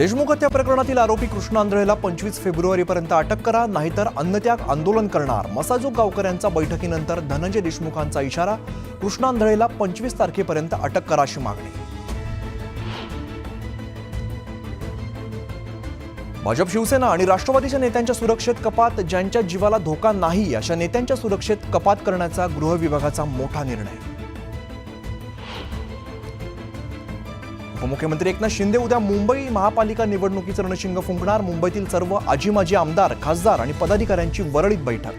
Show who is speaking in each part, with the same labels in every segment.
Speaker 1: देशमुख हत्या प्रकरणातील आरोपी कृष्ण आंधळेला 25 फेब्रुवारीपर्यंत अटक करा, नाहीतर अन्नत्याग आंदोलन करणार. मसाजोग गावकऱ्यांचा बैठकीनंतर धनंजय देशमुखांचा इशारा. कृष्ण आंधळेला 25 तारखेपर्यंत अटक करा अशी मागणी. भाजप, शिवसेना आणि राष्ट्रवादीच्या नेत्यांच्या सुरक्षेत कपात. ज्यांच्या जीवाला धोका नाही अशा नेत्यांच्या सुरक्षेत कपात करण्याचा गृह विभागाचा मोठा निर्णय. उपमुख्यमंत्री एकनाथ शिंदे उद्या मुंबई महापालिका निवडणुकीचं रणशिंग फुंकणार. मुंबईतील सर्व आजी-माजी आमदार, खासदार आणि पदाधिकाऱ्यांची वरळीत बैठक.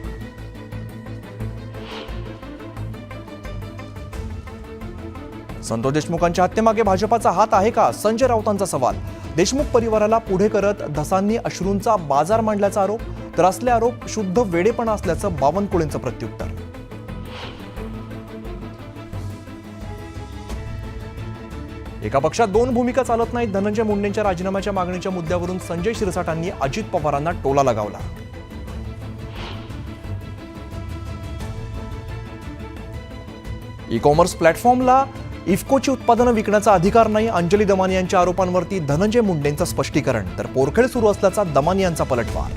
Speaker 1: संतोष देशमुखांच्या हत्येमागे भाजपाचा हात आहे का? संजय राऊतांचा सवाल. देशमुख परिवाराला पुढे करत धसांनी अश्रूंचा बाजार मांडल्याचा आरोप. तर असले आरोप शुद्ध वेडेपणा असल्याचं बावनकुळेंचं प्रत्युत्तर. एका पक्षात दोन भूमिका चालत नाहीत. धनंजय मुंडेंच्या राजीनाम्याच्या मागणीच्या मुद्द्यावरून संजय शिरसाटांनी अजित पवारांना टोला लगावला. ई-कॉमर्स प्लॅटफॉर्मला इफ्कोची उत्पादनं विकण्याचा अधिकार नाही. अंजली दमानी यांच्या आरोपांवरती धनंजय मुंडेंचं स्पष्टीकरण. तर पोरखेळ सुरू असल्याचा दमानी यांचा पलटवार.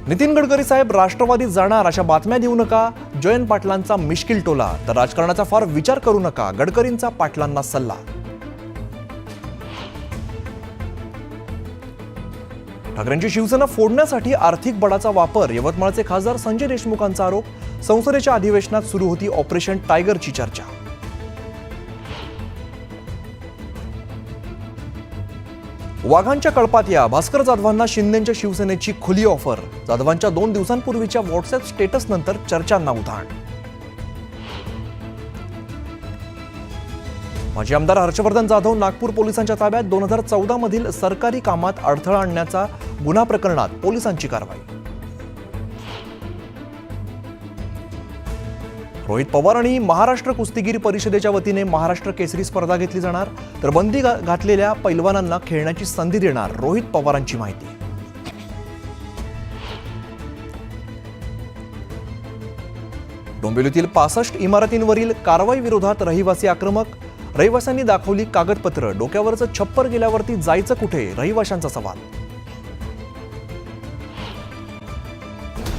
Speaker 1: नितीन गडकरी साहेब राष्ट्रवादीत जाणार अशा बातम्या देऊ नका. जयंत पाटलांचा मिश्किल टोला. तर राजकारणाचा फार विचार करू नका, गडकरींचा पाटलांना सल्ला. ठाकरेंची शिवसेना फोडण्यासाठी आर्थिक बळाचा वापर. यवतमाळचे खासदार संजय देशमुखांचा आरोप. संसदेच्या अधिवेशनात सुरू होती ऑपरेशन टायगरची चर्चा. वाघांच्या कळपात या. भास्कर जाधवांना शिंदेच्या शिवसेनेची खुली ऑफर. जाधवांच्या 2 दिवसांपूर्वीच्या व्हॉट्सअप स्टेटस नंतर चर्चांना उधाण. माजी आमदार हर्षवर्धन जाधव नागपूर पोलिसांच्या ताब्यात. 2014 मधील सरकारी कामात अडथळा आणण्याचा गुन्हा प्रकरणात पोलिसांची कारवाई. रोहित पवार आणि महाराष्ट्र कुस्तीगीर परिषदेच्या वतीने महाराष्ट्र केसरी स्पर्धा घेतली जाणार. तर बंदी घातलेल्या पैलवानांना खेळण्याची संधी देणार. रोहित पवारांची माहिती. डोंबिवलीतील 65 इमारतींवरील कारवाई विरोधात रहिवासी आक्रमक. रहिवाशांनी दाखवली कागदपत्र. डोक्यावरचं छप्पर गेल्यावरती जायचं कुठे? रहिवाशांचा सवाल.